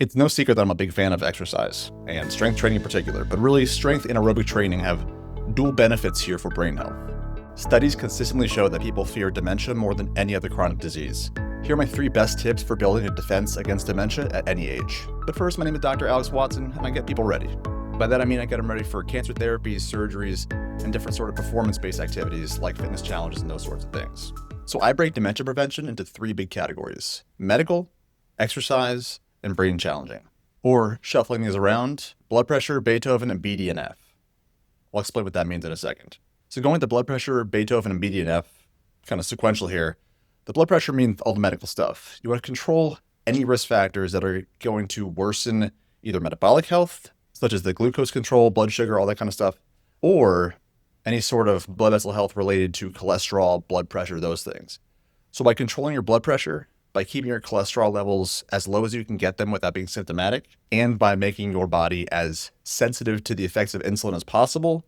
It's no secret that I'm a big fan of exercise, and strength training in particular, but really strength and aerobic training have dual benefits here for brain health. Studies consistently show that people fear dementia more than any other chronic disease. Here are my 3 best tips for building a defense against dementia at any age. But first, my name is Dr. Alex Watson, and I get people ready. By that I mean I get them ready for cancer therapies, surgeries, and different sort of performance-based activities like fitness challenges and those sorts of things. So I break dementia prevention into 3 big categories: medical, exercise, and brain challenging. Or, shuffling these around, blood pressure, Beethoven, and BDNF. I'll explain what that means in a second. So going to blood pressure, Beethoven, and BDNF, kind of sequential here, the blood pressure means all the medical stuff. You want to control any risk factors that are going to worsen either metabolic health, such as the glucose control, blood sugar, all that kind of stuff, or any sort of blood vessel health related to cholesterol, blood pressure, those things. So by controlling your blood pressure, by keeping your cholesterol levels as low as you can get them without being symptomatic, and by making your body as sensitive to the effects of insulin as possible,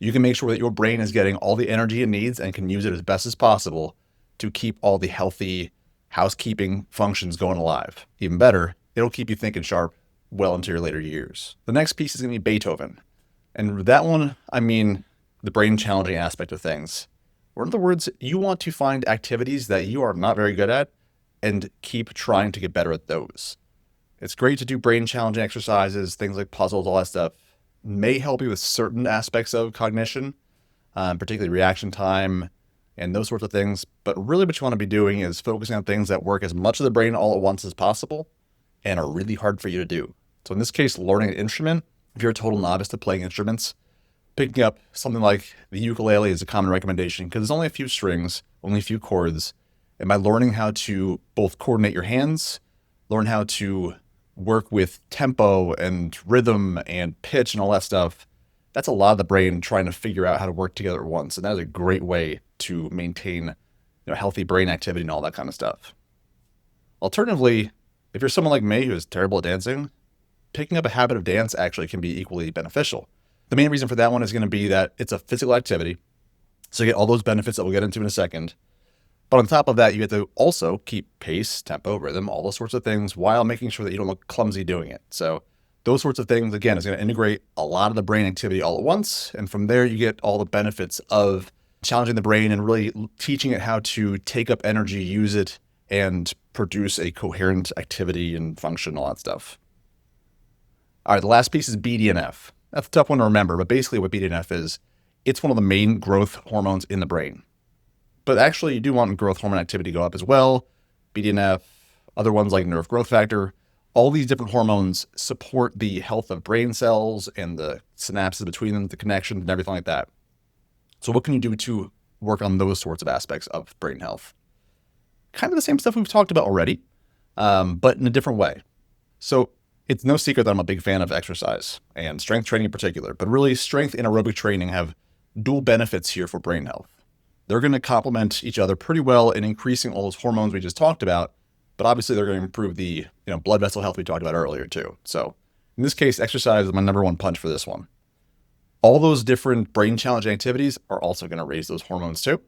you can make sure that your brain is getting all the energy it needs and can use it as best as possible to keep all the healthy housekeeping functions going alive. Even better, it'll keep you thinking sharp well into your later years. The next piece is going to be Beethoven. And with that one, I mean the brain challenging aspect of things. Or in other words, you want to find activities that you are not very good at and keep trying to get better at those. It's great to do brain challenging exercises, things like puzzles, all that stuff. May help you with certain aspects of cognition, particularly reaction time and those sorts of things. But really what you want to be doing is focusing on things that work as much of the brain all at once as possible and are really hard for you to do. So in this case, learning an instrument, if you're a total novice to playing instruments, picking up something like the ukulele is a common recommendation because there's only a few strings, only a few chords. And by learning how to both coordinate your hands, learn how to work with tempo and rhythm and pitch and all that stuff, that's a lot of the brain trying to figure out how to work together at once. And that is a great way to maintain healthy brain activity and all that kind of stuff. Alternatively, if you're someone like me who is terrible at dancing, picking up a habit of dance actually can be equally beneficial. The main reason for that one is going to be that it's a physical activity. So you get all those benefits that we'll get into in a second. But on top of that, you get to also keep pace, tempo, rhythm, all those sorts of things while making sure that you don't look clumsy doing it. So those sorts of things, again, is going to integrate a lot of the brain activity all at once. And from there, you get all the benefits of challenging the brain and really teaching it how to take up energy, use it, and produce a coherent activity and function, all that stuff. All right, the last piece is BDNF. That's a tough one to remember, but basically what BDNF is, it's one of the main growth hormones in the brain. But actually, you do want growth hormone activity to go up as well. BDNF, other ones like nerve growth factor, all these different hormones support the health of brain cells and the synapses between them, the connections and everything like that. So what can you do to work on those sorts of aspects of brain health? Kind of the same stuff we've talked about already, but in a different way. So it's no secret that I'm a big fan of exercise and strength training in particular, but really strength and aerobic training have dual benefits here for brain health. They're going to complement each other pretty well in increasing all those hormones we just talked about, but obviously they're going to improve the blood vessel health we talked about earlier too. So in this case, exercise is my number one punch for this one. All those different brain challenging activities are also going to raise those hormones too.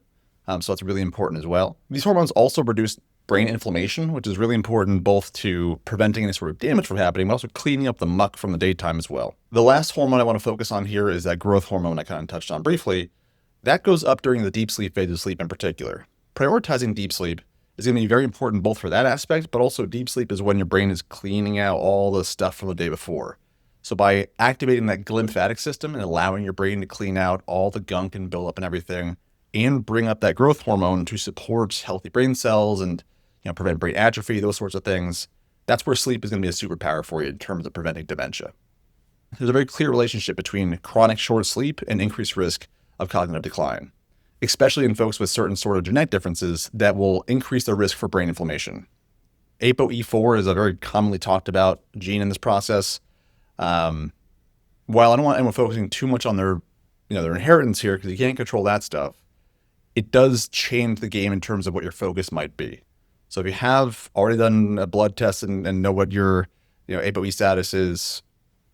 So that's really important as well. These hormones also produce brain inflammation, which is really important both to preventing any sort of damage from happening, but also cleaning up the muck from the daytime as well. The last hormone I want to focus on here is that growth hormone I kind of touched on briefly. That goes up during the deep sleep phase of sleep in particular. Prioritizing deep sleep is going to be very important both for that aspect, but also deep sleep is when your brain is cleaning out all the stuff from the day before. So by activating that glymphatic system and allowing your brain to clean out all the gunk and buildup and everything, and bring up that growth hormone to support healthy brain cells and prevent brain atrophy, those sorts of things, that's where sleep is going to be a superpower for you in terms of preventing dementia. There's a very clear relationship between chronic short sleep and increased risk of cognitive decline, especially in folks with certain sort of genetic differences that will increase their risk for brain inflammation. ApoE4 is a very commonly talked about gene in this process. While I don't want anyone focusing too much on their inheritance here, because you can't control that stuff, it does change the game in terms of what your focus might be. So if you have already done a blood test and know what your ApoE status is,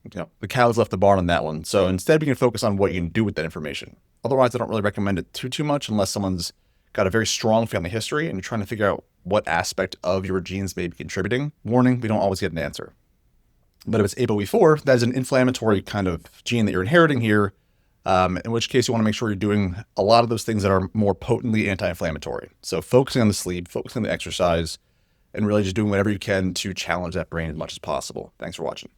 the cow's left the barn on that one. So instead we can focus on what you can do with that information. Otherwise, I don't really recommend it too much unless someone's got a very strong family history and you're trying to figure out what aspect of your genes may be contributing. Warning, we don't always get an answer. But if it's ApoE4, that is an inflammatory kind of gene that you're inheriting here, in which case you want to make sure you're doing a lot of those things that are more potently anti-inflammatory. So focusing on the sleep, focusing on the exercise, and really just doing whatever you can to challenge that brain as much as possible. Thanks for watching.